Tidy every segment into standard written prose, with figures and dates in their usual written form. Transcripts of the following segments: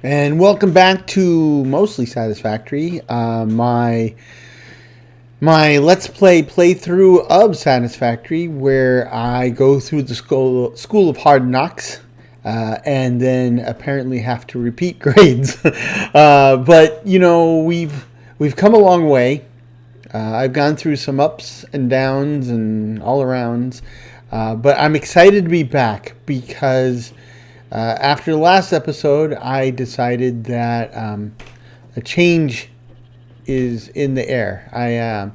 And welcome back to Mostly Satisfactory, my Let's Play playthrough of Satisfactory, where I go through the school of hard knocks, and then apparently have to repeat grades. But you know, we've come a long way. I've gone through some ups and downs and all arounds, but I'm excited to be back because. After the last episode, I decided that a change is in the air.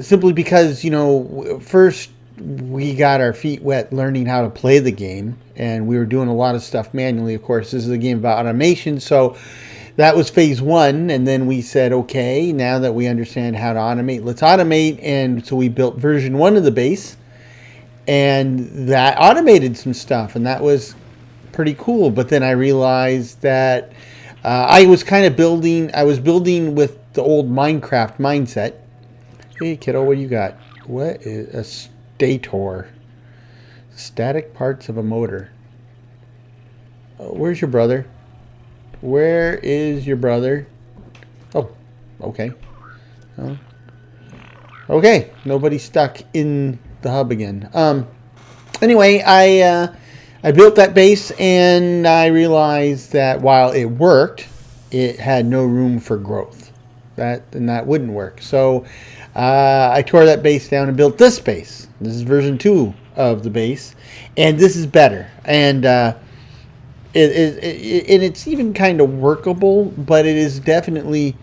Simply because, you know, first we got our feet wet learning how to play the game, and we were doing a lot of stuff manually. Of course, this is a game about automation, so that was phase one, and then we said, okay, now that we understand how to automate, let's automate, and so we built version 1 of the base. And that automated some stuff, and that was pretty cool. But then I realized that I was building with the old Minecraft mindset. Hey, kiddo, what do you got? What is a stator? Static parts of a motor. Where's your brother? Where is your brother? Oh, okay. Oh. Okay, nobody's stuck in the hub again. Anyway, I built that base, and I realized that while it worked, it had no room for growth. That wouldn't work. So I tore that base down and built this base. This is version 2 of the base, and this is better. And it's even kind of workable, but it is definitely.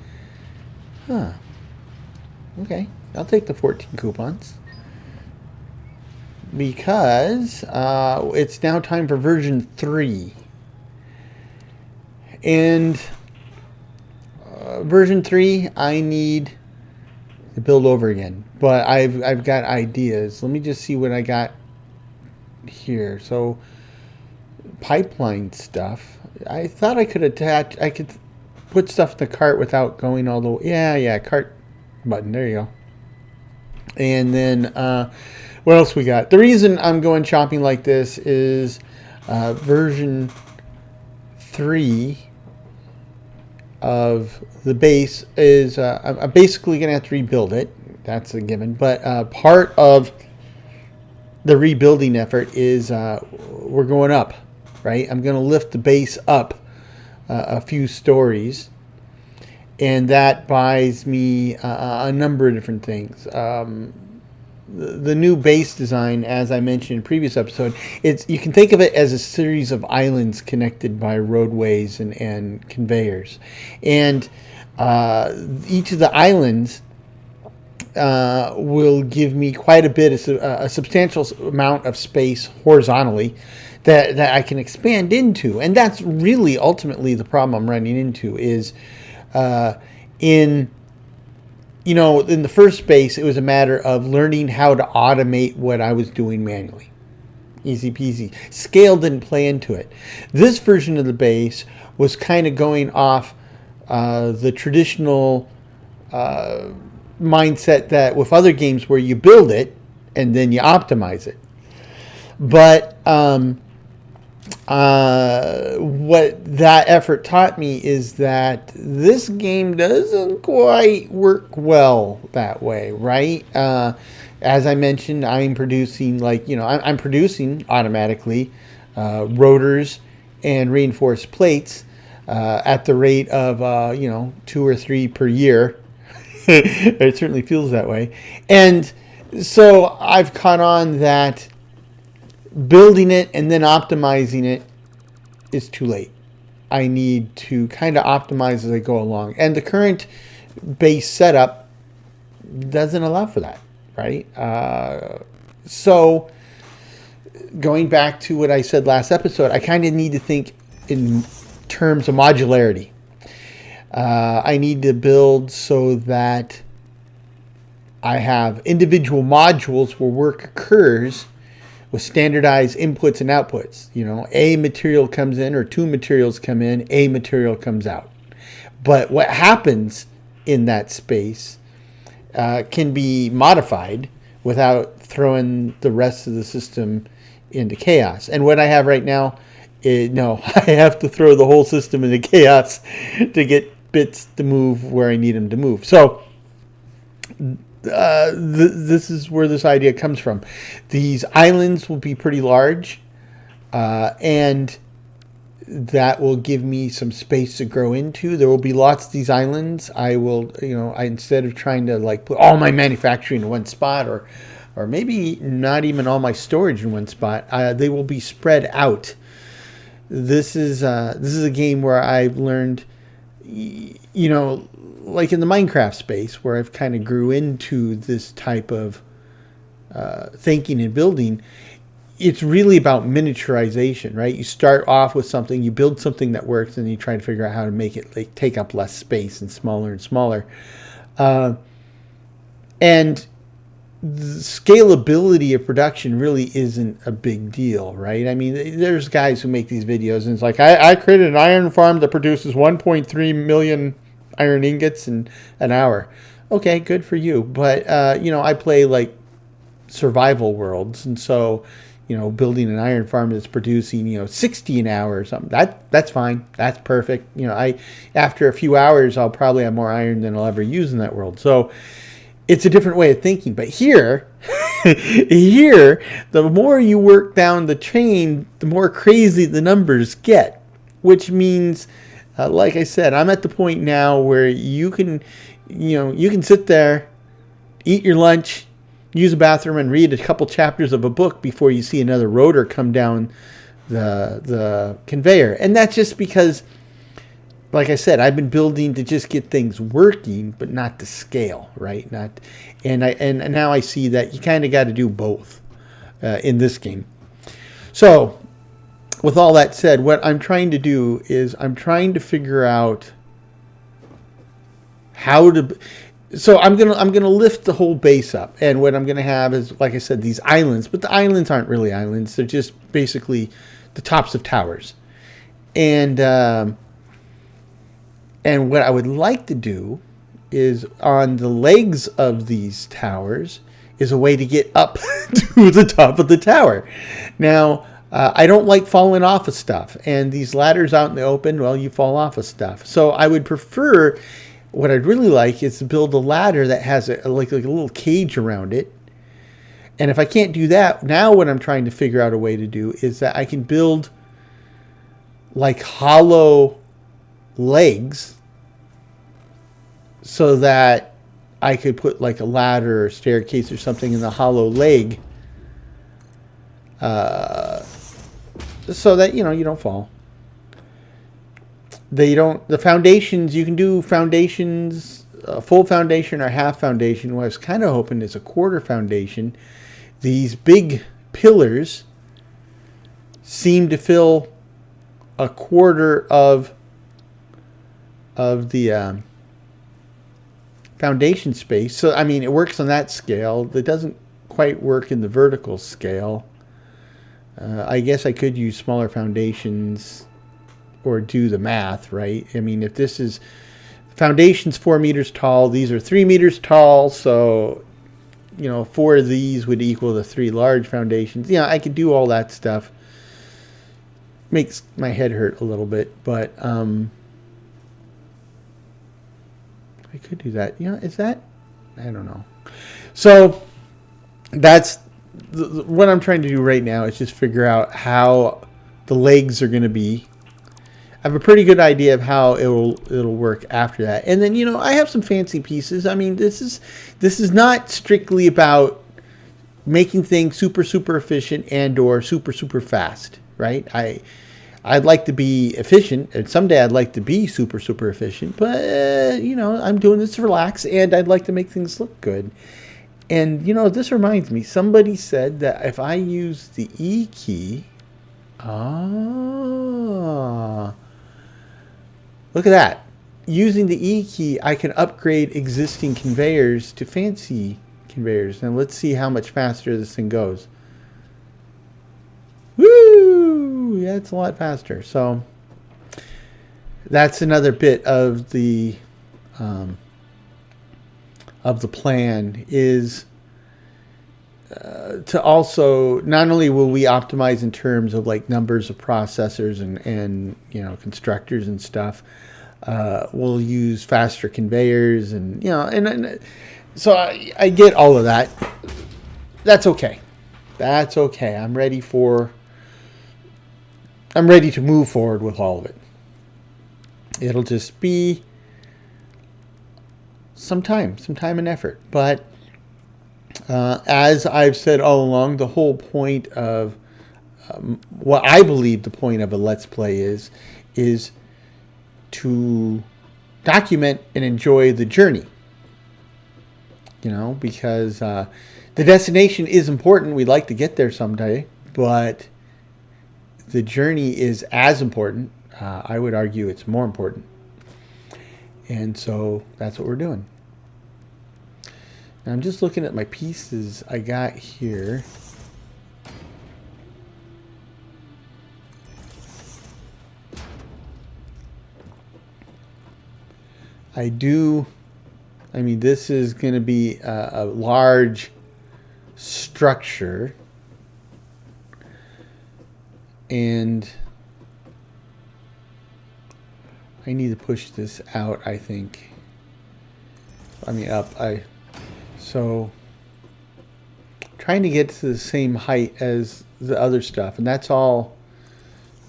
Okay, I'll take the 14 coupons. Because it's now time for version 3. And version 3, I need to build over again. But I've got ideas. Let me just see what I got here. So, pipeline stuff. I thought I could put stuff in the cart without going all the way. Yeah, cart button. There you go. And then... what else we got? The reason I'm going shopping like this is version 3 of the base is... I'm basically going to have to rebuild it. That's a given. But part of the rebuilding effort is we're going up, right? I'm going to lift the base up a few stories. And that buys me a number of different things. The new base design, as I mentioned in a previous episode, you can think of it as a series of islands connected by roadways and conveyors. And each of the islands will give me quite a bit, a substantial amount of space horizontally that I can expand into. And that's really ultimately the problem I'm running into is in the first base, it was a matter of learning how to automate what I was doing manually. Easy peasy. Scale didn't play into it. This version of the base was kind of going off the traditional mindset that with other games where you build it and then you optimize it. But what that effort taught me is that this game doesn't quite work well that way, right? As I mentioned, I'm producing I'm producing automatically rotors and reinforced plates at the rate of 2 or 3 per year. It certainly feels that way. And so I've caught on that building it and then optimizing it is too late. I need to kind of optimize as I go along. And the current base setup doesn't allow for that, right? So going back to what I said last episode, I kind of need to think in terms of modularity. I need to build so that I have individual modules where work occurs with standardized inputs and outputs. You know, a material comes in or two materials come in, a material comes out. But what happens in that space can be modified without throwing the rest of the system into chaos. And what I have right now, no, I have to throw the whole system into chaos to get bits to move where I need them to move. So this is where this idea comes from. These islands will be pretty large, and that will give me some space to grow into. There will be lots of these islands. I will, instead of trying to like put all my manufacturing in one spot, or maybe not even all my storage in one spot, they will be spread out. This is a game where I've learned, like in the Minecraft space, where I've kind of grew into this type of thinking and building. It's really about miniaturization, right? You start off with something, you build something that works, and you try to figure out how to make it like take up less space and smaller. And the scalability of production really isn't a big deal, right? I mean, there's guys who make these videos, and it's like, I created an iron farm that produces 1.3 million iron ingots in an hour. Okay, good for you. But, I play like survival worlds, and so building an iron farm that's producing, 60 an hour or something, that's fine. That's perfect. After a few hours, I'll probably have more iron than I'll ever use in that world. So it's a different way of thinking. But here, the more you work down the chain, the more crazy the numbers get, which means, like I said, I'm at the point now where you can sit there, eat your lunch, use a bathroom, and read a couple chapters of a book before you see another rotor come down the conveyor. And that's just because, like I said, I've been building to just get things working, but not to scale, right? And now I see that you kind of got to do both in this game. So, with all that said, what I'm trying to do is I'm trying to figure out how to. So I'm gonna lift the whole base up, and what I'm gonna have is, like I said, these islands. But the islands aren't really islands; they're just basically the tops of towers. And what I would like to do is on the legs of these towers is a way to get up to the top of the tower. Now, I don't like falling off of stuff, and these ladders out in the open, well, you fall off of stuff. So I would prefer. What I'd really like is to build a ladder that has a little cage around it. And if I can't do that, now what I'm trying to figure out a way to do is that I can build like hollow legs so that I could put like a ladder or staircase or something in the hollow leg so that, you don't fall. The foundations, you can do foundations, a full foundation or half foundation. What I was kind of hoping is a quarter foundation. These big pillars seem to fill a quarter of the foundation space. So, I mean, it works on that scale. It doesn't quite work in the vertical scale. I guess I could use smaller foundations or do the math, right? I mean, if this is foundation's 4 meters tall, these are 3 meters tall, so 4 of these would equal the 3 large foundations. I could do all that stuff. Makes my head hurt a little bit, but I could do that. Is that? I don't know. So that's what I'm trying to do right now is just figure out how the legs are going to be. I have a pretty good idea of how it'll work after that. And then, I have some fancy pieces. I mean, this is not strictly about making things super, super efficient and or super, super fast, right? I'd like to be efficient, and someday I'd like to be super, super efficient. But, I'm doing this to relax, and I'd like to make things look good. And, this reminds me, somebody said that if I use the E key, look at that. Using the E key, I can upgrade existing conveyors to fancy conveyors. Now let's see how much faster this thing goes. yeah, it's a lot faster. So that's another bit of the plan is to also, not only will we optimize in terms of like numbers of processors and constructors and stuff, we'll use faster conveyors and so I get all of that. That's okay. That's okay. I'm ready to move forward with all of it. It'll just be some time and effort. But as I've said all along, the whole point of what I believe the point of a Let's Play is to document and enjoy the journey. Because the destination is important. We'd like to get there someday, but the journey is as important. I would argue it's more important. And so that's what we're doing. Now I'm just looking at my pieces I got here. This is going to be a large structure. And I need to push this out, I think. Up. So trying to get to the same height as the other stuff. And that's all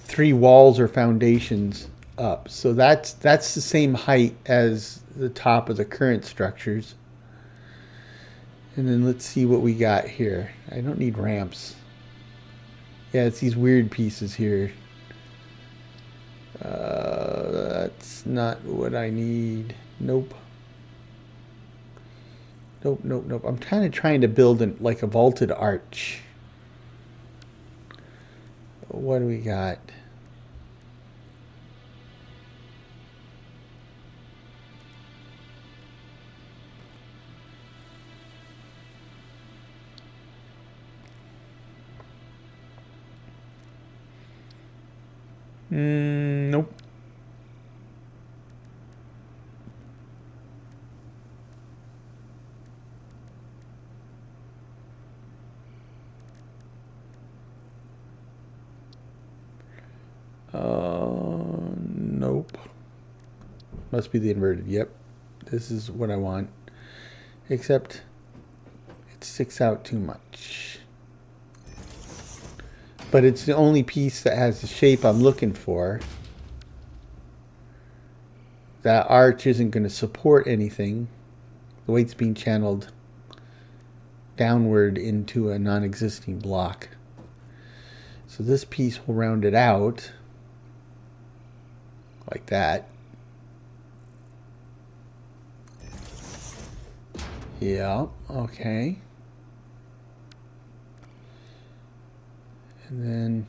3 walls or foundations up. So that's the same height as the top of the current structures. And then let's see what we got here. I don't need ramps. Yeah, it's these weird pieces here. That's not what I need. Nope. Nope. I'm kind of trying to build like a vaulted arch. What do we got? Nope. Nope. Must be the inverted. Yep. This is what I want. Except it sticks out too much. But it's the only piece that has the shape I'm looking for. That arch isn't going to support anything. The weight's being channeled downward into a non-existing block. So this piece will round it out like that. Yeah, okay. And then,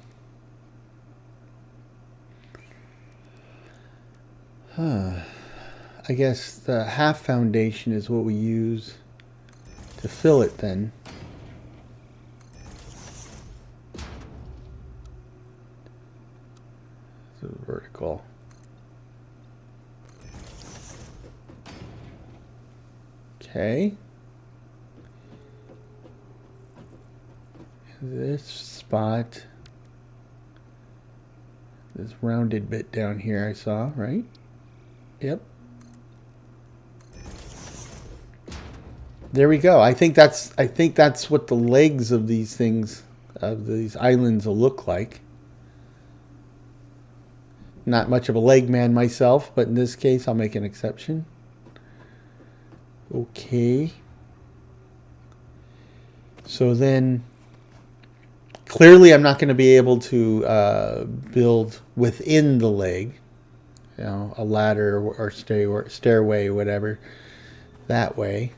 I guess the half foundation is what we use to fill it then. So vertical. Okay. This spot, this rounded bit down here I saw, right? Yep. There we go. I think that's what the legs of these things, of these islands, will look like. Not much of a leg man myself, but in this case I'll make an exception. Okay. So then clearly I'm not going to be able to build within the leg, a ladder or stairway, whatever, that way.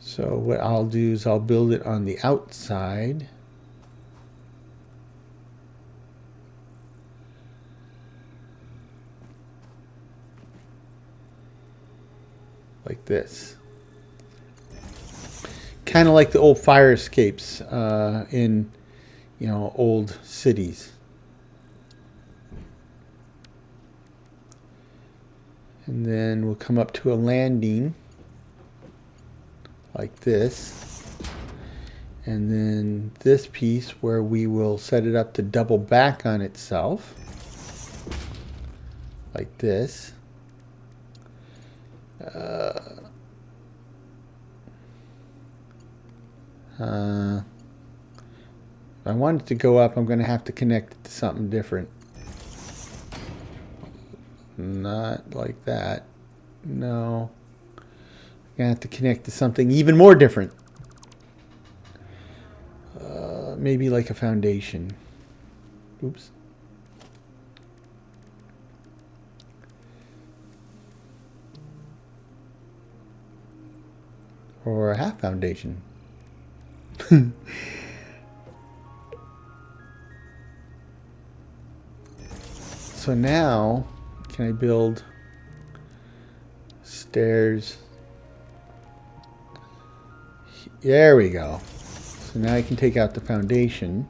So what I'll do is I'll build it on the outside. Like this. Kind of like the old fire escapes in old cities. And then we'll come up to a landing like this. And then this piece where we will set it up to double back on itself. Like this. If I want it to go up, I'm going to have to connect it to something different. Not like that. No. I'm going to have to connect to something even more different. Maybe like a foundation. Oops. Or a half foundation. So now, can I build stairs? There we go. So now I can take out the foundation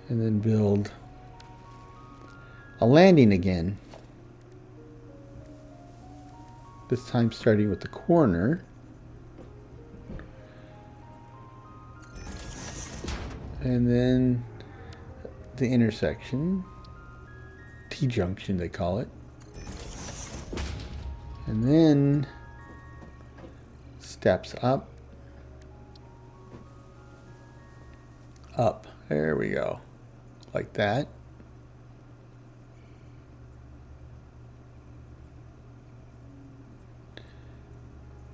and then build a landing again. This time starting with the corner. And then the intersection. T-junction they call it. And then steps up. Up. There we go. Like that.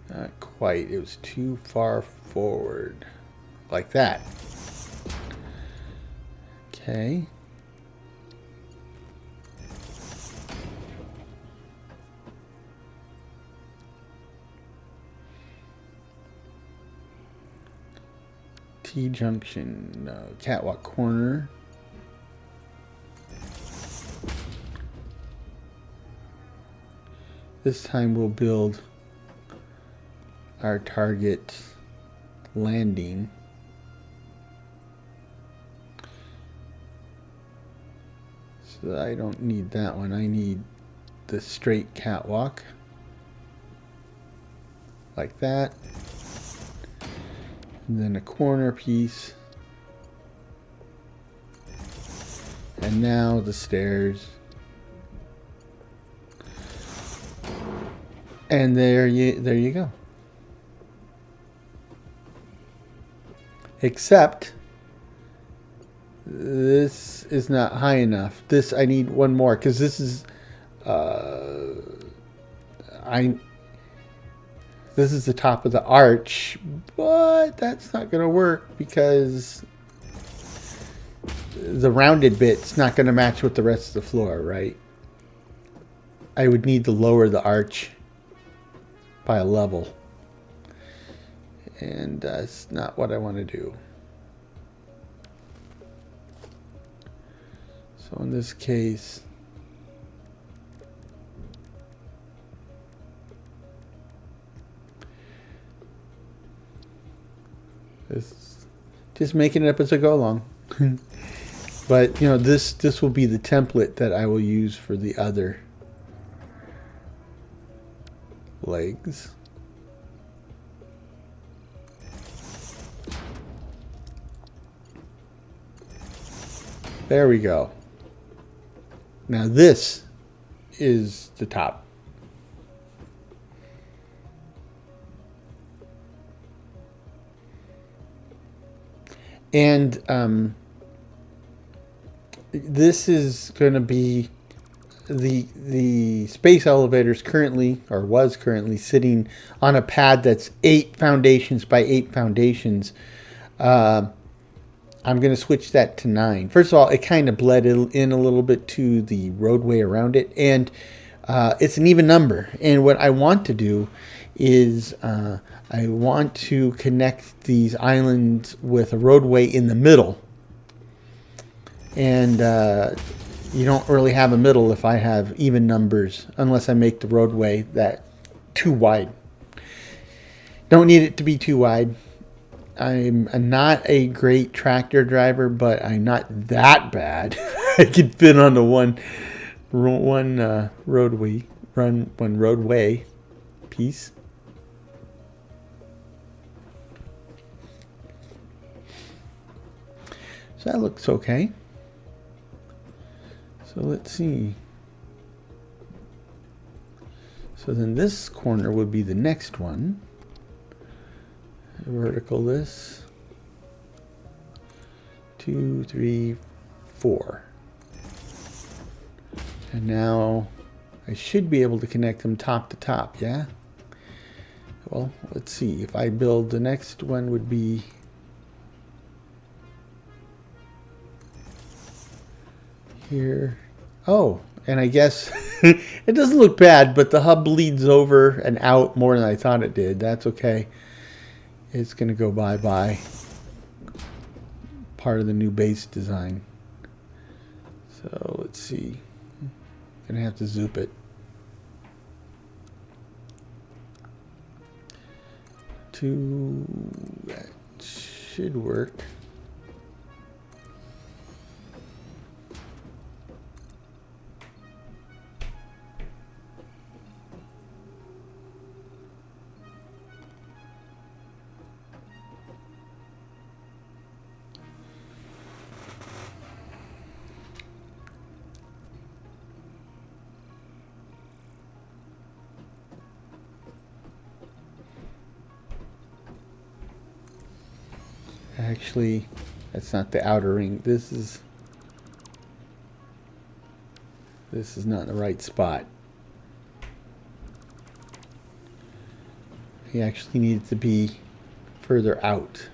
Not quite. It was too far forward. Like that. Okay. T-junction. Catwalk corner. This time we'll build our target landing. So I don't need that one. I need the straight catwalk. Like that. And then a corner piece. And now the stairs. And there you go. Except this is not high enough. This I need one more because this is this is the top of the arch, but that's not going to work because the rounded bit's not going to match with the rest of the floor, right? I would need to lower the arch by a level. And that's not what I want to do. So in this case, it's just making it up as I go along. But this will be the template that I will use for the other legs. There we go. Now this is the top. And this is going to be the space elevators currently, or was currently, sitting on a pad that's 8 foundations by 8 foundations. I'm going to switch that to 9. First of all, it kind of bled in a little bit to the roadway around it, and it's an even number. And what I want to do is I want to connect these islands with a roadway in the middle. And you don't really have a middle if I have even numbers, unless I make the roadway that too wide. Don't need it to be too wide. I'm not a great tractor driver, but I'm not that bad. I can fit onto one roadway piece. So that looks okay. So let's see. So then this corner would be the next one. Vertical this. 2, 3, 4. And now I should be able to connect them top to top, yeah? Well, let's see. If I build the next one would be here. Oh, and I guess it doesn't look bad, but the hub bleeds over and out more than I thought it did. That's okay. It's going to go bye-bye. Part of the new base design. So let's see. Gonna have to zoop it. That should work. Actually, that's not the outer ring. This is not in the right spot. He actually needed to be further out.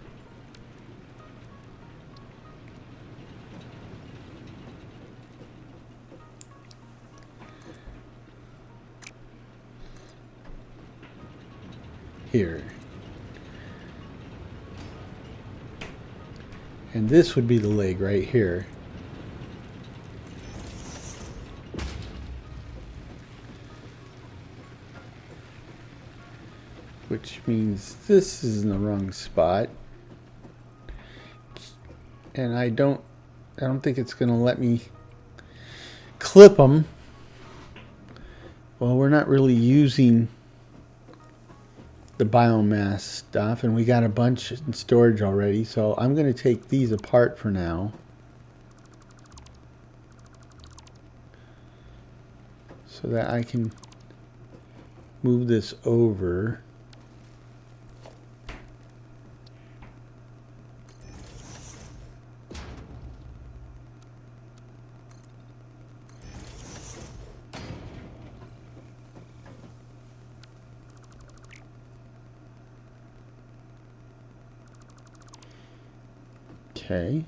Here. And this would be the leg right here. Which means this is in the wrong spot. And I don't think it's going to let me clip them. Well, we're not really using the biomass stuff, and we got a bunch in storage already, so I'm going to take these apart for now so that I can move this over. Okay.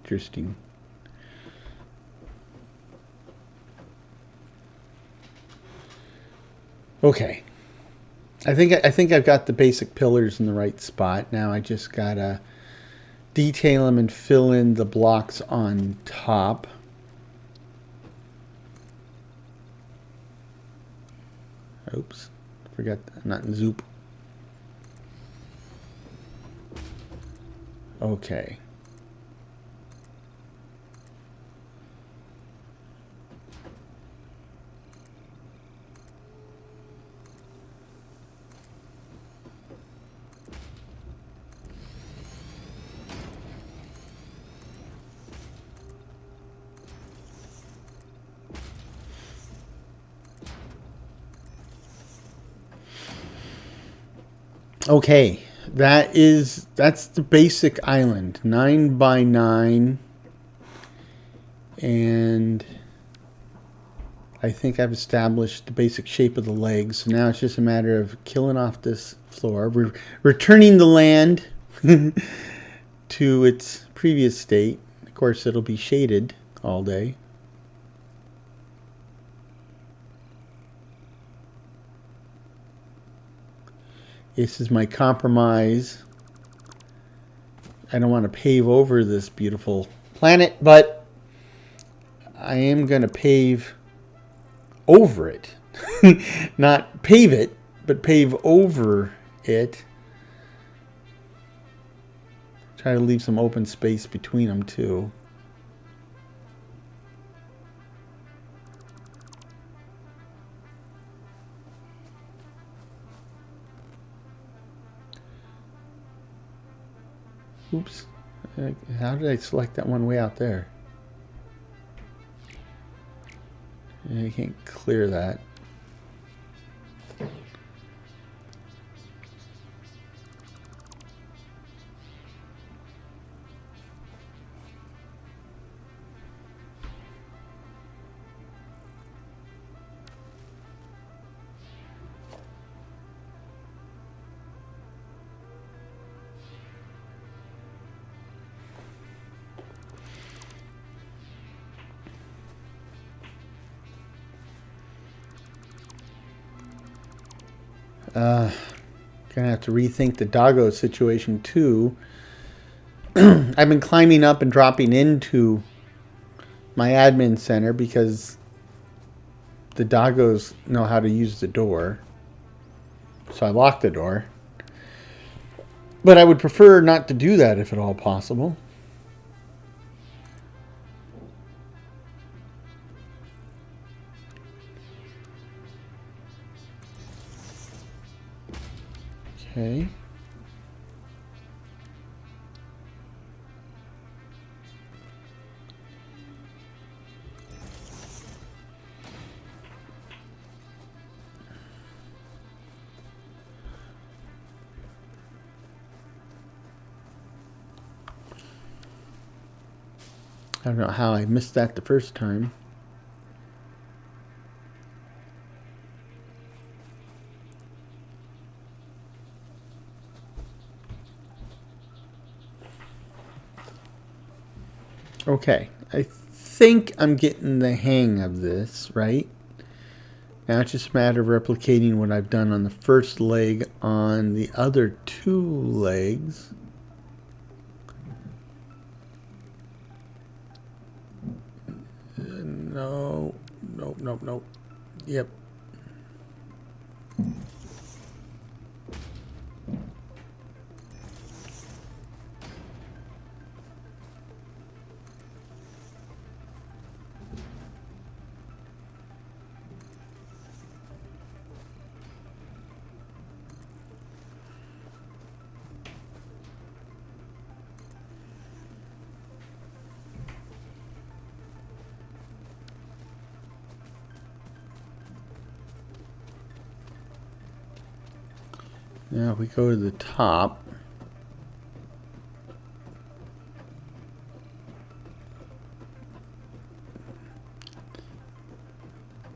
Interesting. Okay. I think I've got the basic pillars in the right spot. Now I just gotta detail them and fill in the blocks on top. Oops. Forgot I'm not in Zoop. Okay. Okay. That's the basic island, 9 by 9, and I think I've established the basic shape of the legs. So now it's just a matter of killing off this floor. We're returning the land to its previous state. Of course, it'll be shaded all day. This is my compromise. I don't want to pave over this beautiful planet, but I am going to pave over it. Not pave it, but pave over it. Try to leave some open space between them too. Oops. How did I select that one way out there? You can't clear that. Gonna have to rethink the doggo situation too. I've been climbing up and dropping into my admin center because the doggos know how to use the door. So I locked the door. But I would prefer not to do that if at all possible. Okay. I don't know how I missed that the first time. Okay, I think I'm getting the hang of this, right? Now it's just a matter of replicating what I've done on the first leg on the other two legs. No, nope, nope, nope. Yep. Now if we go to the top,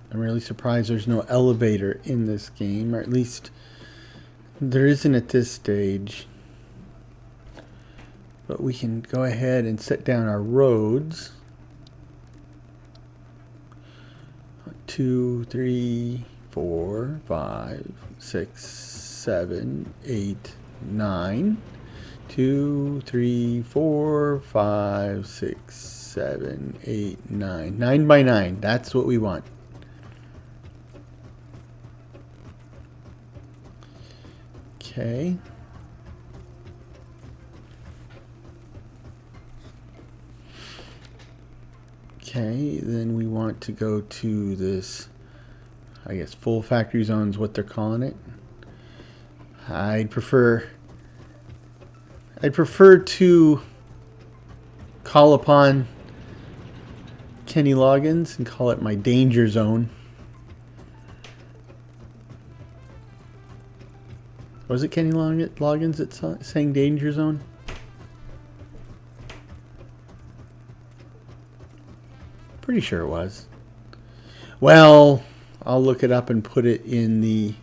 I'm really surprised there's no elevator in this game, or at least there isn't at this stage. But we can go ahead and set down our roads. 2, 3, 4, 5, 6, 7, 8, 9. 2, 3, 4, 5, 6, 7, 8, 9. 9 by 9. That's what we want. Okay. Okay, then we want to go to this, I guess, full factory zone is what they're calling it. I'd prefer to call upon Kenny Loggins and call it my danger zone. Was it Kenny Loggins that's saying danger zone? Pretty sure it was. Well, I'll look it up and put it in the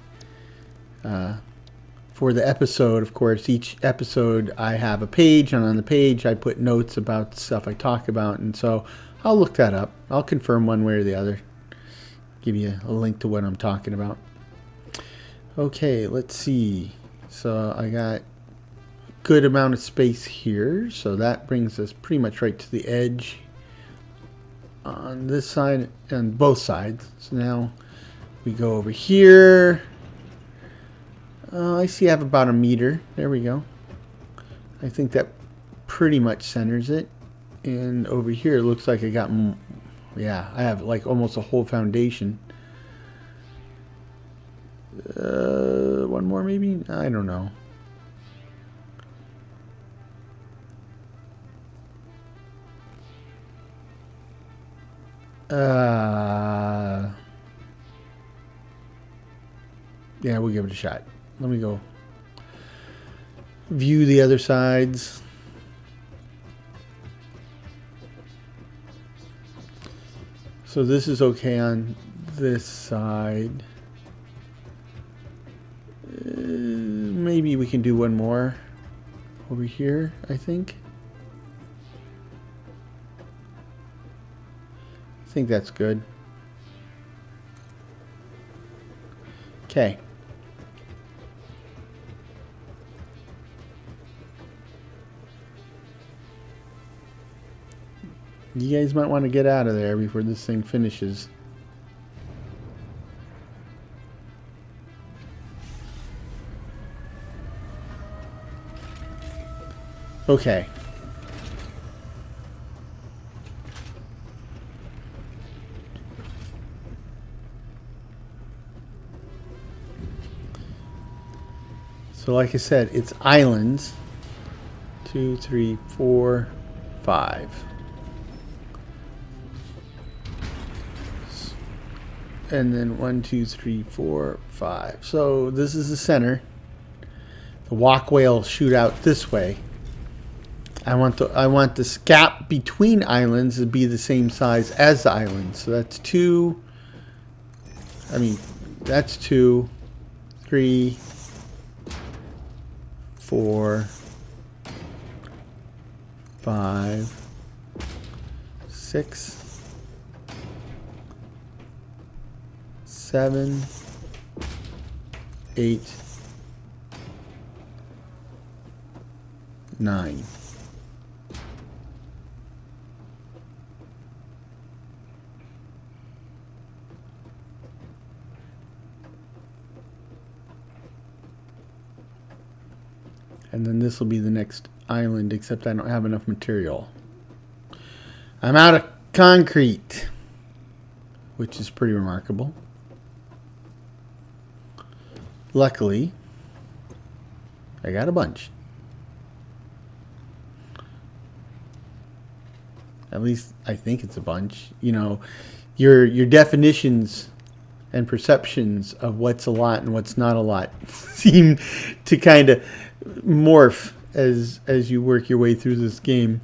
for the episode. Of course, each episode I have a page, and on the page I put notes about the stuff I talk about, and so I'll look that up. I'll confirm one way or the other. Give you a link to what I'm talking about. Okay, let's see. So I got a good amount of space here, so that brings us pretty much right to the edge on this side and both sides. So now we go over here. I see I have about a meter. There we go. I think that pretty much centers it. And over here, it looks like I got, yeah, I have like almost a whole foundation. One more maybe? I don't know. Yeah, we'll give it a shot. Let me go view the other sides. So this is okay on this side. Maybe we can do one more over here, I think. I think that's good. Okay. You guys might want to get out of there before this thing finishes. Okay. So like I said, it's islands. 2, 3, 4, 5. And then 1, 2, 3, 4, 5. So this is the center. The walkway will shoot out this way. I want the gap between islands to be the same size as the islands. So that's 2. I mean, that's 2, 3, 4, 5, 6, 7, 8, 9. And then this will be the next island, except I don't have enough material. I'm out of concrete, which is pretty remarkable. Luckily, I got a bunch. At least I think it's a bunch. You know, your definitions and perceptions of what's a lot and what's not a lot seem to kind of morph as you work your way through this game.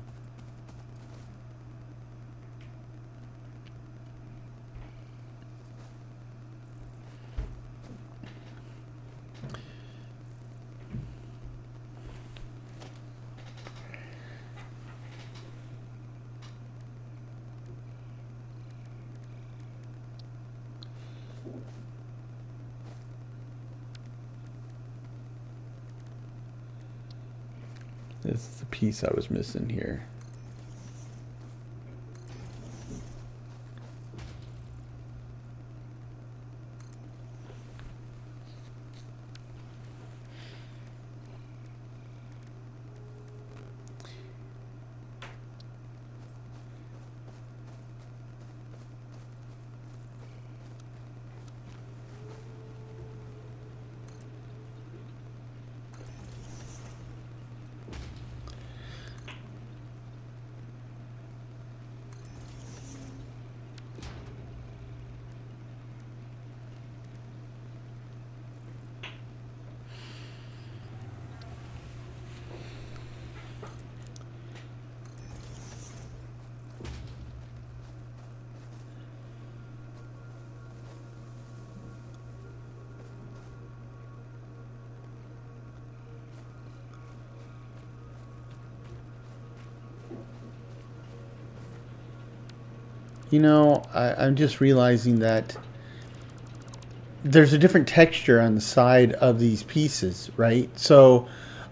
This is the piece I was missing here. You know, I'm just realizing that there's a different texture on the side of these pieces, right? So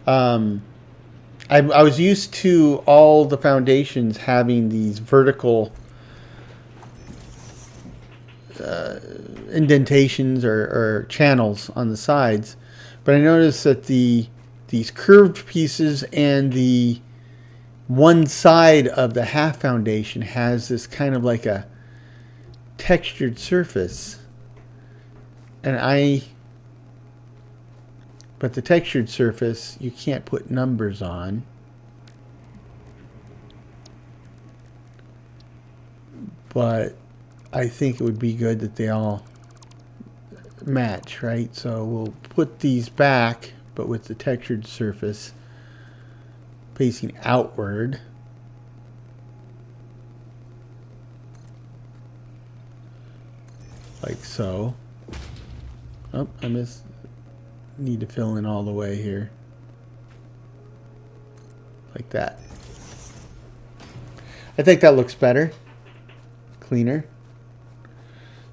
I was used to all the foundations having these vertical indentations or channels on the sides, but I noticed that these curved pieces and the one side of the half foundation has this kind of like a textured surface. But the textured surface, you can't put numbers on. But I think it would be good that they all match, right? So we'll put these back, but with the textured surface facing outward. Like so. Oh, I need to fill in all the way here. Like that. I think that looks better. Cleaner.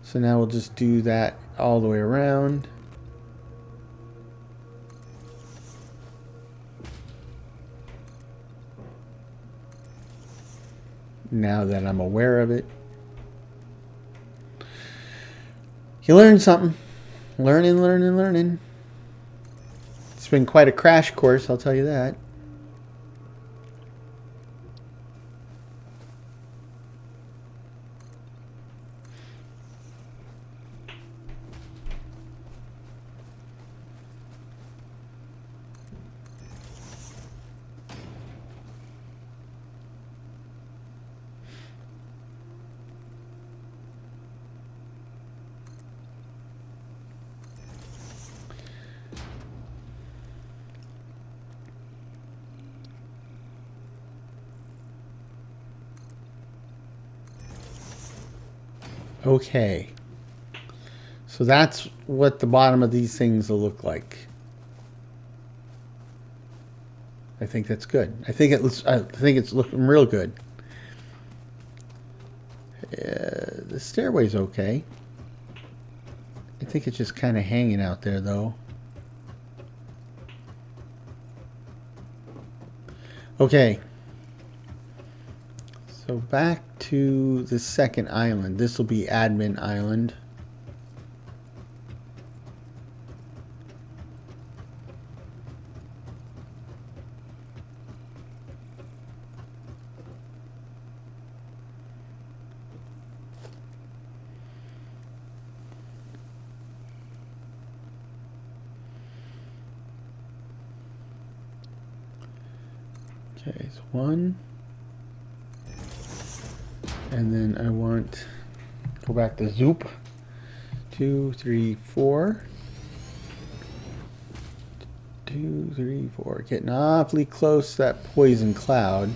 So now we'll just do that all the way around. Now that I'm aware of it. You learn something. Learning. It's been quite a crash course, I'll tell you that. Okay. So that's what the bottom of these things will look like. I think that's good. I think it's looking real good. The stairway's okay. I think it's just kind of hanging out there though. Okay. So back to the second island. This will be admin island. Okay, so 1. And then I want, go back to Zoop. 2, 3, 4. 2, 3, 4. Getting awfully close to that poison cloud.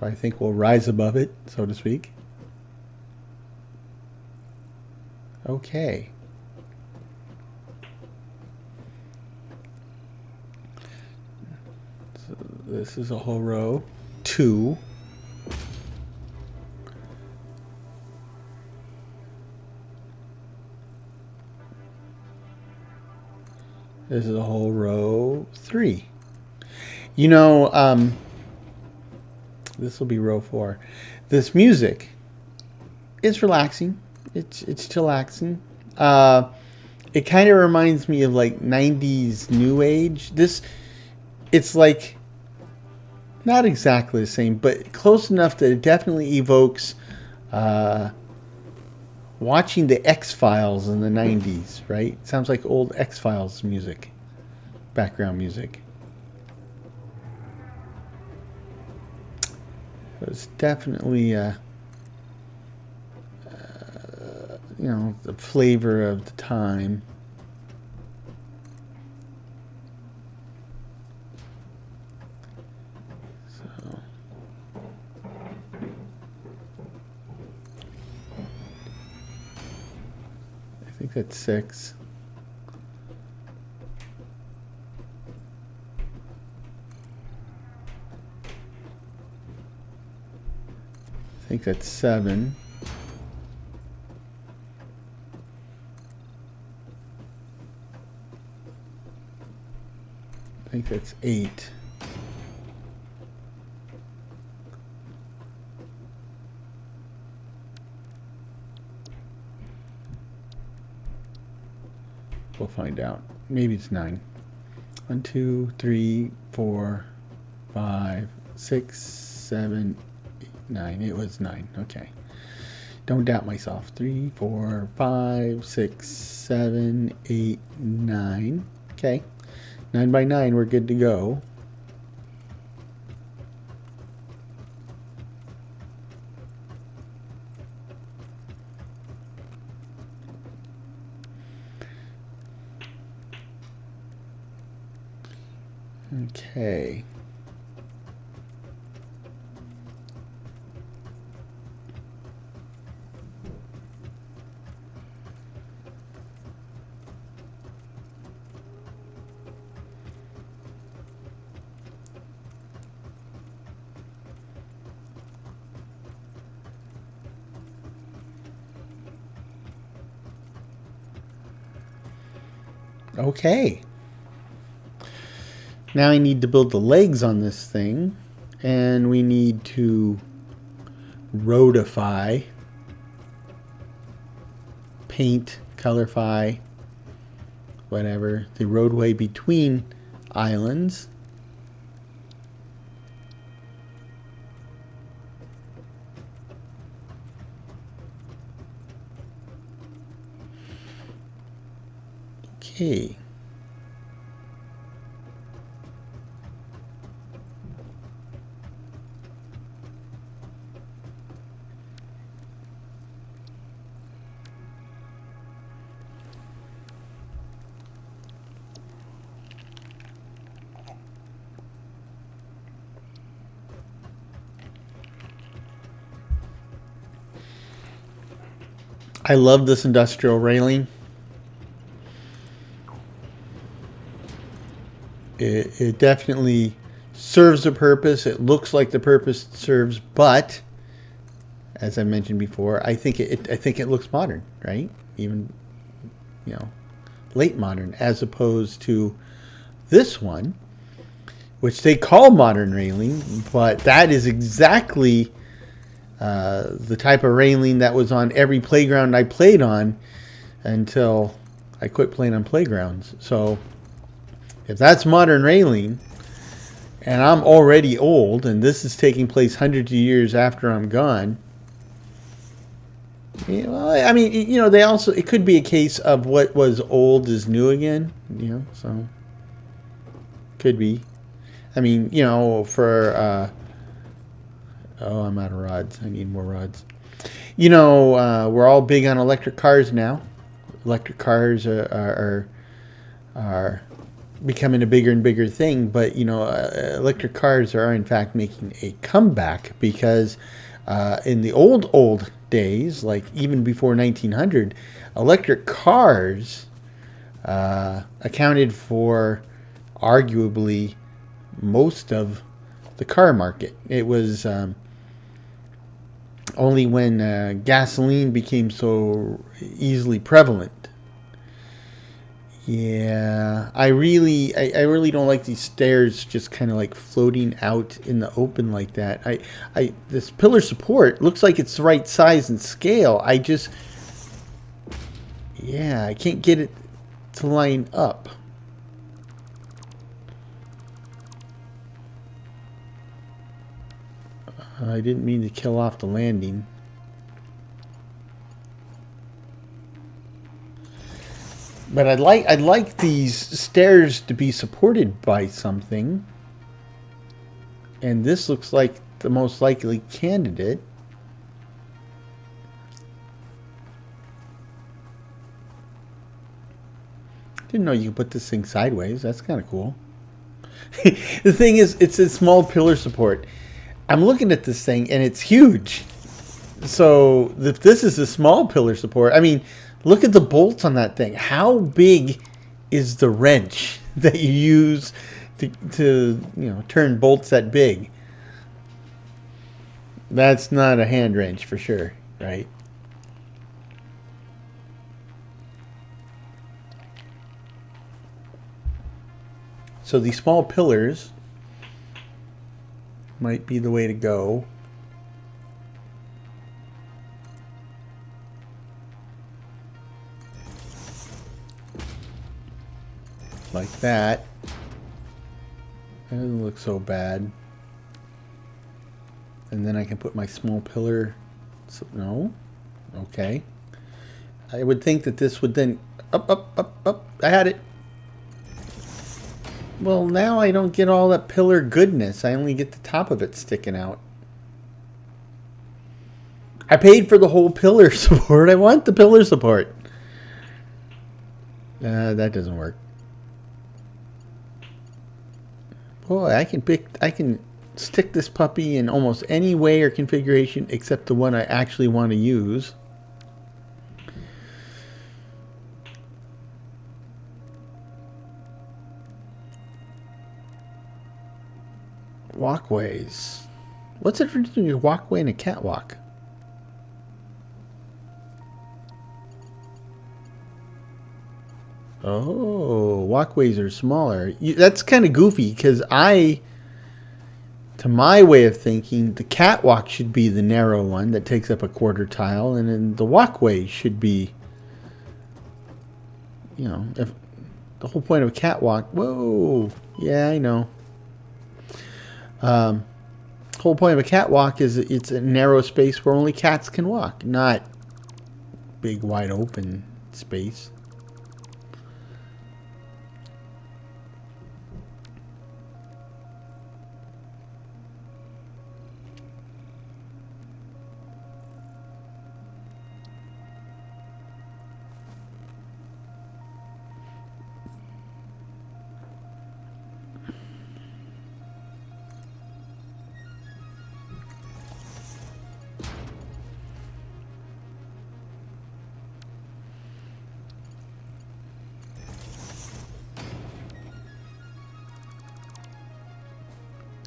I think we'll rise above it, so to speak. Okay. So this is a whole row. 2. This is a whole row. 3. You know, this will be row 4. This music, it's relaxing. It's chillaxing. It kind of reminds me of like 90s new age. It's like not exactly the same, but close enough that it definitely evokes watching the X-Files in the 90s, right? Sounds like old X-Files music, background music. It's definitely, you know, the flavor of the time. So, I think that's 6. I think that's 7. I think that's 8. We'll find out. Maybe it's 9. 1, 2, 3, 4, 5, 6, 7, 8, 9. It was 9. Okay. Don't doubt myself. 3, 4, 5, 6, 7, 8, 9. Okay. 9 by 9, we're good to go. Okay. Okay. Now I need to build the legs on this thing, and we need to roadify, paint, colorify, whatever, the roadway between islands. Okay. I love this industrial railing. It definitely serves a purpose. It looks like the purpose it serves, but as I mentioned before, I think it looks modern, right? Even, you know, late modern, as opposed to this one, which they call modern railing, but that is exactly the type of railing that was on every playground I played on until I quit playing on playgrounds. So if that's modern railing, and I'm already old, and this is taking place hundreds of years after I'm gone, you know, I mean, you know, it could be a case of what was old is new again, you know, so could be. I mean, you know, for oh, I'm out of rods. I need more rods. You know, we're all big on electric cars now. Electric cars are becoming a bigger and bigger thing. But, you know, electric cars are, in fact, making a comeback because in the old days, like even before 1900, electric cars accounted for arguably most of the car market. It was only when gasoline became so easily prevalent. Yeah, I really don't like these stairs just kind of like floating out in the open like that. This pillar support looks like it's the right size and scale. I can't get it to line up. I didn't mean to kill off the landing. But I'd like these stairs to be supported by something. And this looks like the most likely candidate. Didn't know you could put this thing sideways. That's kind of cool. The thing is, it's a small pillar support. I'm looking at this thing, and it's huge. So if this is a small pillar support, I mean, look at the bolts on that thing. How big is the wrench that you use to you know, turn bolts that big? That's not a hand wrench for sure, right? So these small pillars might be the way to go. Like that. It doesn't look so bad. And then I can put my small pillar. So, no. Okay. I would think that this would then... Up. I had it. Well, now I don't get all that pillar goodness. I only get the top of it sticking out. I paid for the whole pillar support. I want the pillar support. That doesn't work. Boy, I can stick this puppy in almost any way or configuration except the one I actually want to use. Walkways. What's the difference between a walkway and a catwalk? Oh, walkways are smaller. That's kind of goofy because to my way of thinking, the catwalk should be the narrow one that takes up a quarter tile, and then the walkway should be, if the whole point of a catwalk. Whoa, yeah, I know. The whole point of a catwalk is it's a narrow space where only cats can walk, not big wide open space.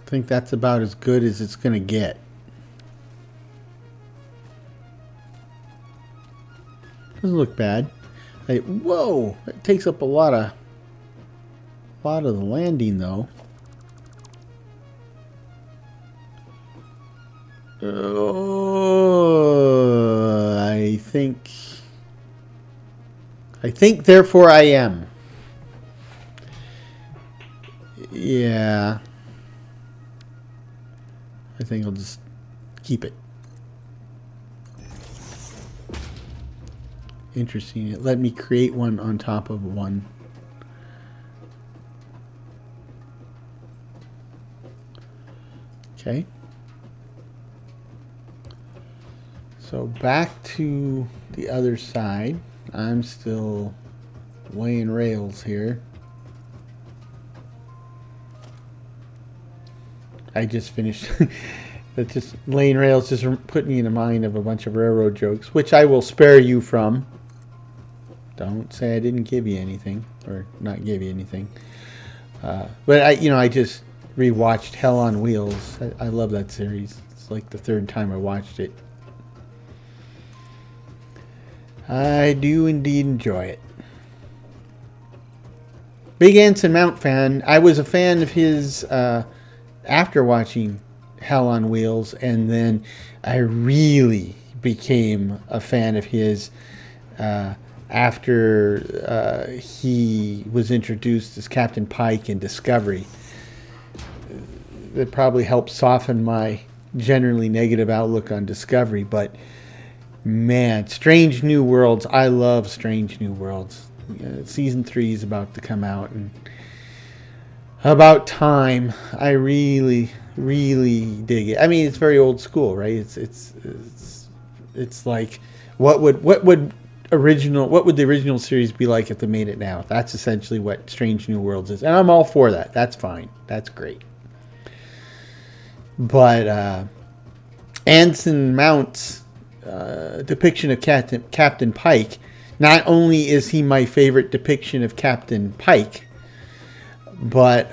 I think that's about as good as it's going to get. Doesn't look bad. Whoa! It takes up a lot of the landing, though. Oh, I think, therefore I am. Yeah. I think I'll just keep it. Interesting. It let me create one on top of one. Okay. So back to the other side. I'm still laying rails here. I just finished. That just laying rails just put me in the mind of a bunch of railroad jokes, which I will spare you from. Don't say I didn't give you anything, or not give you anything. But I just rewatched Hell on Wheels. I love that series. It's like the third time I watched it. I do indeed enjoy it. Big Anson Mount fan. I was a fan of his after watching Hell on Wheels, and then I really became a fan of his after he was introduced as Captain Pike in Discovery. That probably helped soften my generally negative outlook on Discovery, but man, Strange New Worlds. I love Strange New Worlds. Season 3 is about to come out, and about time. I really dig it. I mean, it's very old school, right? It's like what would the original series be like if they made it now? That's essentially what Strange New Worlds is, and I'm all for that. That's fine. That's great. But Anson Mount's depiction of Captain Pike. Not only is he my favorite depiction of Captain Pike, but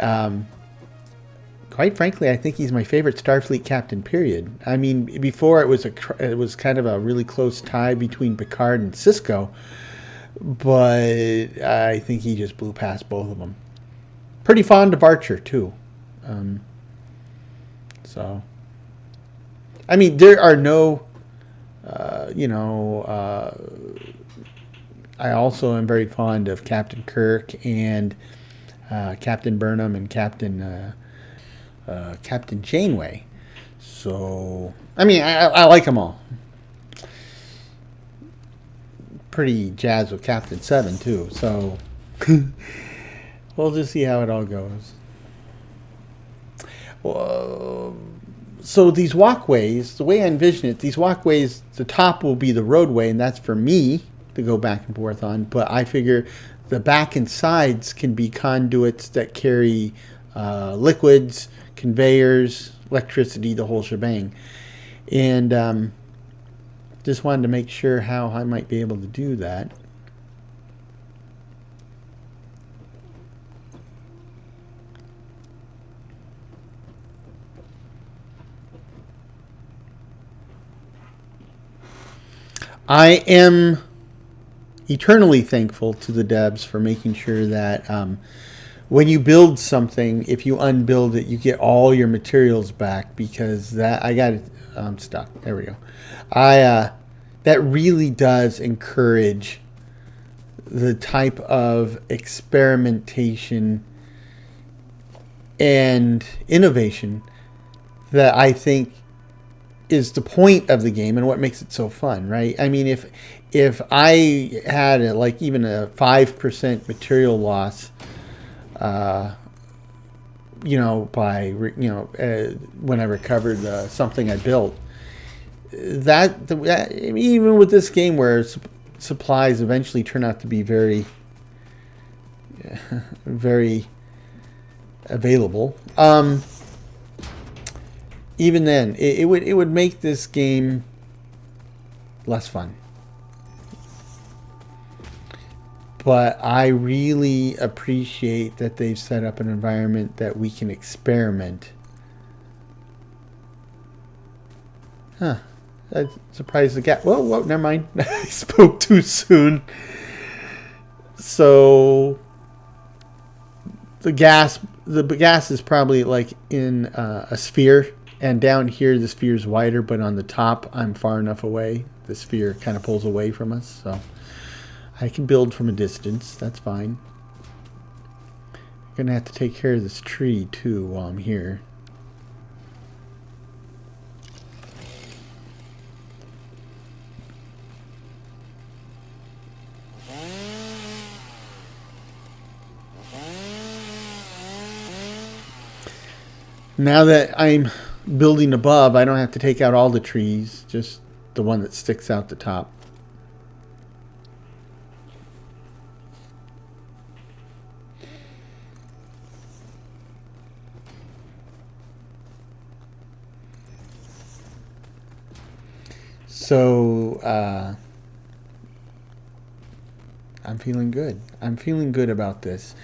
quite frankly, I think he's my favorite Starfleet captain. Period. I mean, before it was kind of a really close tie between Picard and Sisko, but I think he just blew past both of them. Pretty fond of Archer too. So, I mean, there are no, I also am very fond of Captain Kirk and Captain Burnham and Captain Captain Janeway. So, I mean, I like them all. Pretty jazzed with Captain 7, too. So, we'll just see how it all goes. So these walkways, the way I envision it, these walkways, the top will be the roadway, and that's for me to go back and forth on. But I figure the back and sides can be conduits that carry liquids, conveyors, electricity, the whole shebang. And just wanted to make sure how I might be able to do that. I am eternally thankful to the devs for making sure that when you build something, if you unbuild it, you get all your materials back, because that I'm stuck. There we go. That really does encourage the type of experimentation and innovation that I think is the point of the game and what makes it so fun, right? I mean, if I had even a 5% material loss, by when I recovered something I built, that even with this game where supplies eventually turn out to be very, very available. Even then, it would make this game less fun. But I really appreciate that they've set up an environment that we can experiment. Huh. I'm surprised the gas... Whoa, never mind. I spoke too soon. So the gas is probably like in a sphere. And down here, the sphere is wider, but on the top, I'm far enough away. The sphere kind of pulls away from us, so I can build from a distance. That's fine. I'm going to have to take care of this tree, too, while I'm here. Now that I'm building above, I don't have to take out all the trees, just the one that sticks out the top. So I'm feeling good. I'm feeling good about this.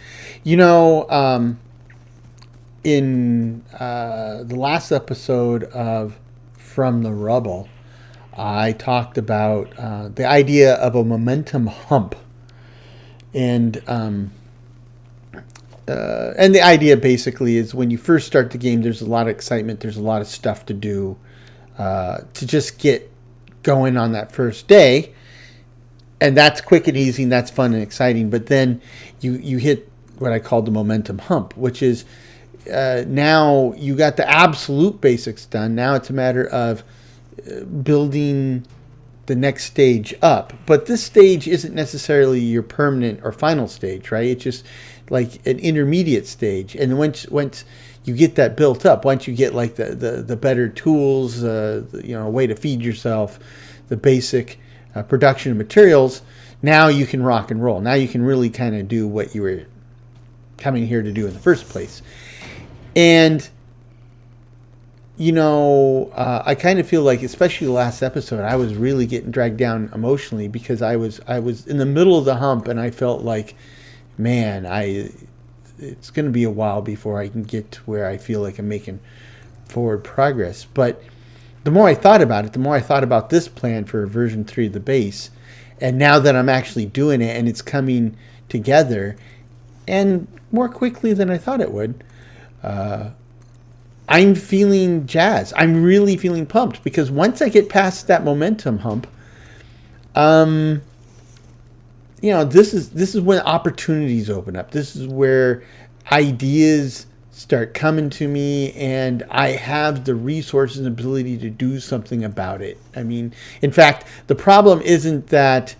In the last episode of From the Rubble, I talked about the idea of a momentum hump, and the idea basically is when you first start the game, there's a lot of excitement, there's a lot of stuff to do to just get going on that first day, and that's quick and easy, and that's fun and exciting. But then you hit what I call the momentum hump, which is now you got the absolute basics done. Now it's a matter of building the next stage up. But this stage isn't necessarily your permanent or final stage, right? It's just like an intermediate stage. And once you get that built up, once you get like the better tools, a way to feed yourself, the basic production of materials, now you can rock and roll. Now you can really kind of do what you were coming here to do in the first place. And, I kind of feel like, especially the last episode, I was really getting dragged down emotionally because I was in the middle of the hump, and I felt like, man, it's going to be a while before I can get to where I feel like I'm making forward progress. But the more I thought about it, the more I thought about this plan for version 3 of the base. And now that I'm actually doing it and it's coming together, and more quickly than I thought it would, I'm feeling jazzed. I'm really feeling pumped, because once I get past that momentum hump, this is when opportunities open up. This is where ideas start coming to me, and I have the resources and ability to do something about it. I mean, in fact, the problem isn't that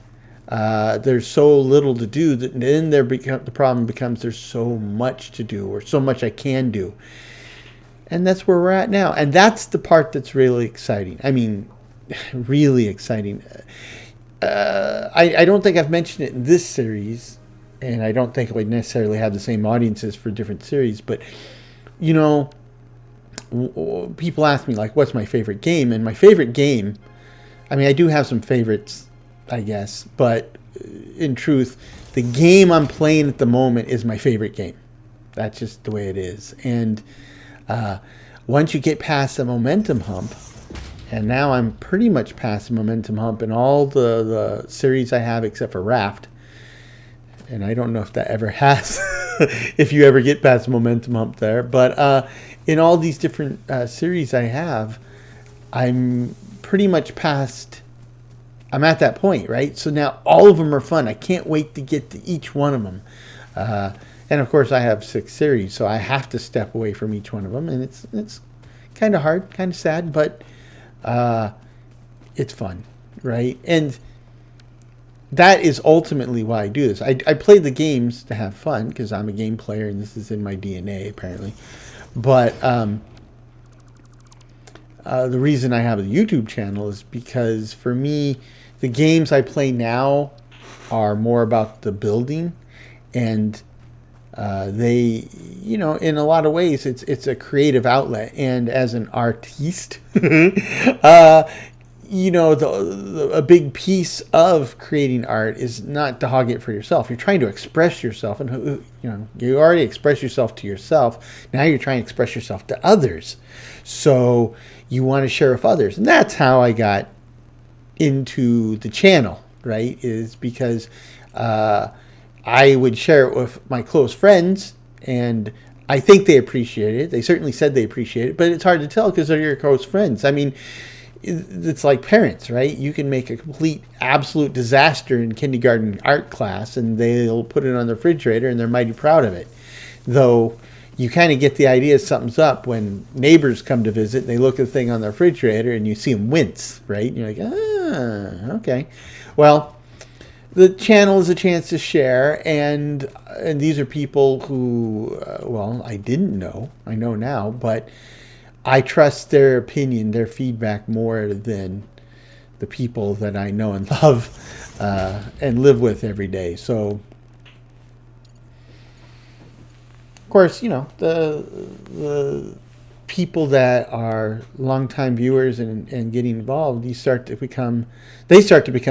there's so little to do. Then the problem becomes there's so much to do, or so much I can do. And that's where we're at now. And that's the part that's really exciting. I mean, really exciting. I don't think I've mentioned it in this series, and I don't think it would necessarily have the same audiences for different series, but, you know, people ask me, like, what's my favorite game? And my favorite game, I mean, I do have some favorites, I guess, but in truth, the game I'm playing at the moment is my favorite game. That's just the way it is. And once you get past the momentum hump, and now I'm pretty much past the momentum hump in all the series I have except for Raft. And I don't know if that ever has, if you ever get past the momentum hump there. But in all these different series I have, I'm pretty much past, I'm at that point, right? So now all of them are fun. I can't wait to get to each one of them. And of course I have 6 series, so I have to step away from each one of them. And it's kind of hard, kind of sad, but it's fun, right? And that is ultimately why I do this. I play the games to have fun because I'm a game player and this is in my DNA apparently. But the reason I have a YouTube channel is because for me, the games I play now are more about the building, and they, you know, in a lot of ways, it's a creative outlet. And as an artiste, you know, a big piece of creating art is not to hog it for yourself. You're trying to express yourself, and you know, you already express yourself to yourself. Now you're trying to express yourself to others. So you want to share with others, and that's how I got into the channel. Right? Is because I would share it with my close friends, and I think they appreciate it. They certainly said they appreciate it, but it's hard to tell because they're your close friends. I mean, it's like parents, right? You can make a complete, absolute disaster in kindergarten art class, and they'll put it on the refrigerator, and they're mighty proud of it. Though you kind of get the idea something's up when neighbors come to visit, and they look at the thing on the refrigerator, and you see them wince, right? And you're like, okay. Well, the channel is a chance to share, and these are people who, well, I didn't know. I know now, but I trust their opinion, their feedback more than the people that I know and love and live with every day. So, of course, you know, the people that are longtime viewers and getting involved, they start to become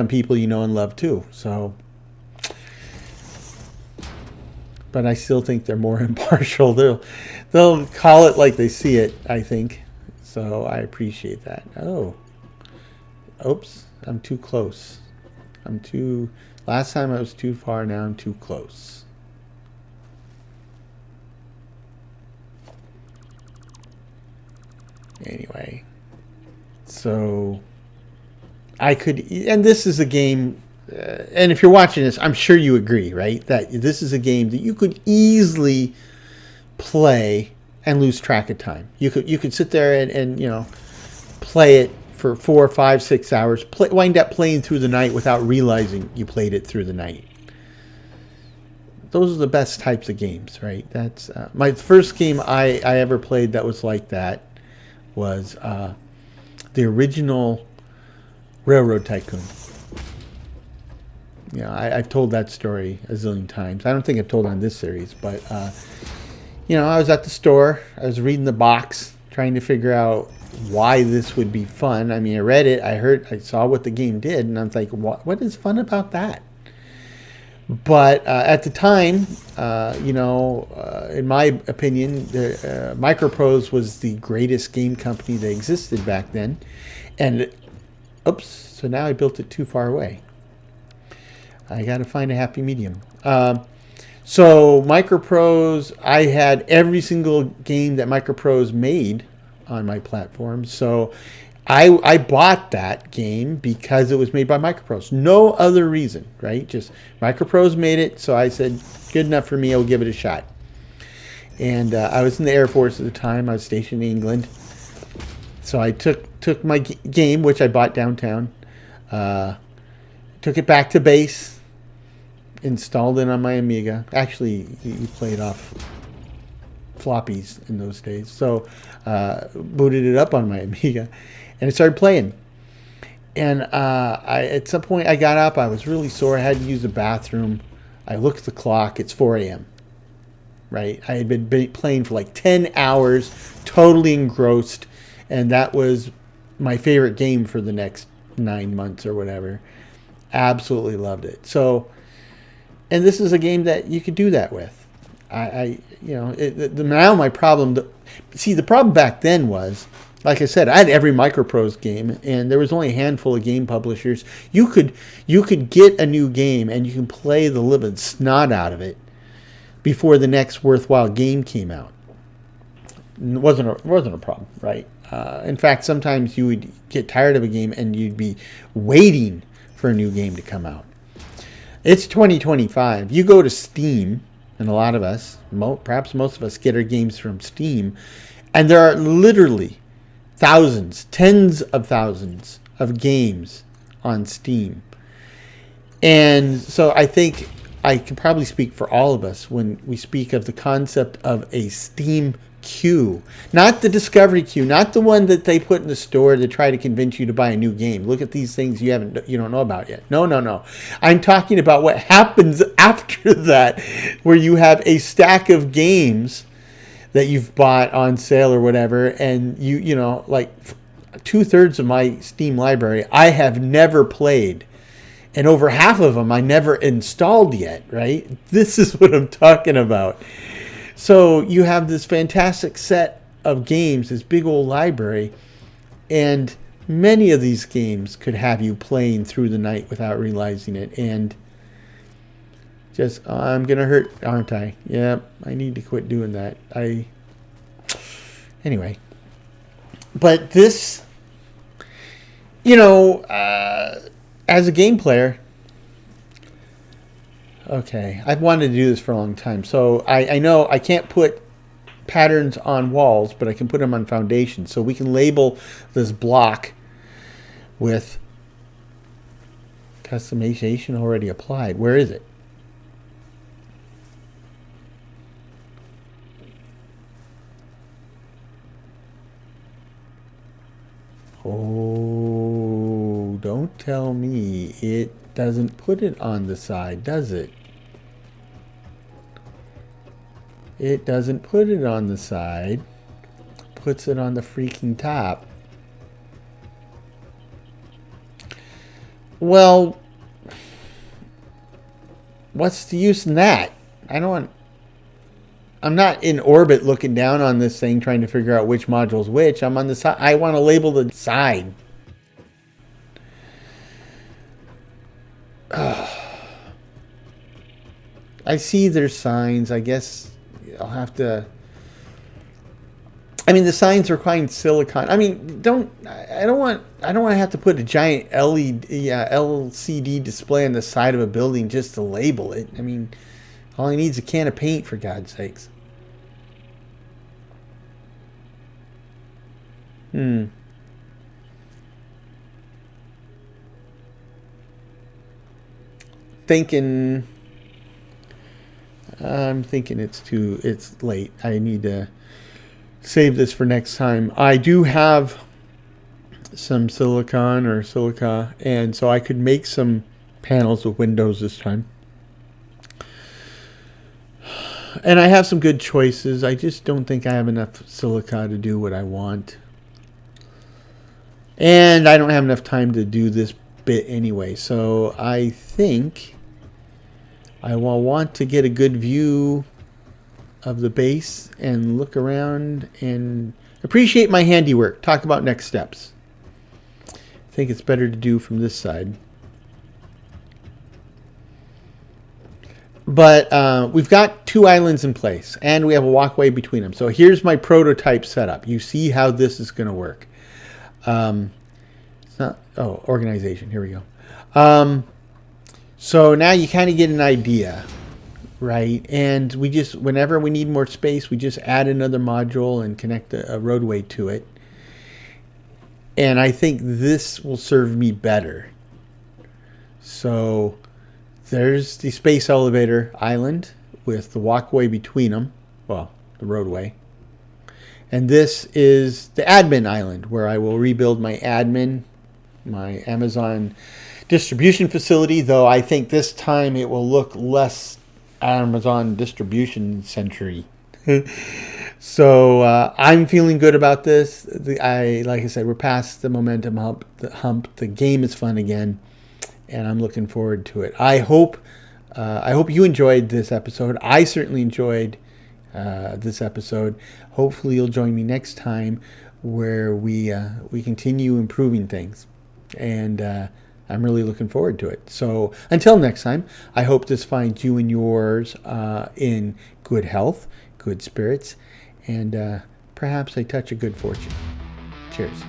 people you know and love too. So, but I still think they're more impartial. They'll call it like they see it, I think. So I appreciate that. Oh, oops, I'm too close. Last time I was too far, now I'm too close. Anyway, so I could, and this is a game, and if you're watching this, I'm sure you agree, right? That this is a game that you could easily play and lose track of time. You could sit there and you know, play it for 4, 5, 6 hours, wind up playing through the night without realizing you played it through the night. Those are the best types of games, right? That's my first game I ever played that was like that was the original Railroad Tycoon. You know, I've told that story a zillion times. I don't think I've told it on this series, but you know, I was at the store. I was reading the box, trying to figure out why this would be fun. I mean, I read it, I saw what the game did, and I was like, what is fun about that? But at the time, you know, in my opinion, Microprose was the greatest game company that existed back then. And, oops, so now I built it too far away. I got to find a happy medium. So Microprose, I had every single game that Microprose made on my platform. So I bought that game because it was made by Microprose. No other reason, right? Just Microprose made it, so I said, good enough for me, I'll give it a shot. And I was in the Air Force at the time. I was stationed in England. So I took my game, which I bought downtown, took it back to base, installed it on my Amiga. Actually, you played off floppies in those days. So booted it up on my Amiga, and I started playing. And at some point, I got up. I was really sore. I had to use the bathroom. I looked at the clock. It's 4 a.m. Right? I had been playing for like 10 hours, totally engrossed. And that was my favorite game for the next 9 months or whatever. Absolutely loved it. So, and this is a game that you could do that with. Now my problem, the problem back then was, like I said, I had every Microprose game, and there was only a handful of game publishers. You could get a new game, and you can play the living snot out of it before the next worthwhile game came out. It wasn't a problem, right? In fact, sometimes you would get tired of a game, and you'd be waiting for a new game to come out. It's 2025. You go to Steam, and a lot of us, perhaps most of us, get our games from Steam, and there are literally thousands, tens of thousands of games on Steam. And so I think I can probably speak for all of us when we speak of the concept of a Steam queue. Not the discovery queue, not the one that they put in the store to try to convince you to buy a new game. Look at these things you don't know about yet. No. I'm talking about what happens after that, where you have a stack of games that you've bought on sale or whatever, and you know, like 2/3 of my Steam library I have never played, and over half of them I never installed yet, right? This is what I'm talking about. So you have this fantastic set of games, this big old library, and many of these games could have you playing through the night without realizing it. And just, I'm going to hurt, aren't I? Yep, I need to quit doing that. Anyway. But this, as a game player, okay, I've wanted to do this for a long time. So I know I can't put patterns on walls, but I can put them on foundations. So we can label this block with customization already applied. Where is it? Oh, don't tell me it doesn't put it on the side, does it? It doesn't put it on the side. Puts it on the freaking top. Well, what's the use in that? I'm not in orbit looking down on this thing trying to figure out which module's which. I'm on the side. I want to label the side. I see there's signs. I guess I'll have to. I mean, the signs require silicon. I mean, I don't want to have to put a giant LCD display on the side of a building just to label it. I mean, all he needs is a can of paint, for God's sakes. I'm thinking it's late. I need to save this for next time. I do have some silicon or silica, and so I could make some panels with windows this time. And I have some good choices. I just don't think I have enough silica to do what I want. And I don't have enough time to do this bit anyway. So I think I will want to get a good view of the base and look around and appreciate my handiwork. Talk about next steps. I think it's better to do from this side. But we've got two islands in place, and we have a walkway between them. So here's my prototype setup. You see how this is going to work. It's not, organization. Here we go. So now you kind of get an idea right? And we just, whenever we need more space, we just add another module and connect a roadway to it. And I think this will serve me better. So there's the space elevator island with the walkway between them. Well, the roadway. And this is the admin island where I will rebuild my admin, my Amazon distribution facility, though I think this time it will look less Amazon distribution century. So I'm feeling good about this. Like I said, we're past the momentum hump. The game is fun again, and I'm looking forward to it. I hope you enjoyed this episode. I certainly enjoyed this episode. Hopefully, you'll join me next time where we continue improving things, and I'm really looking forward to it. So until next time, I hope this finds you and yours in good health, good spirits, and perhaps a touch of good fortune. Cheers.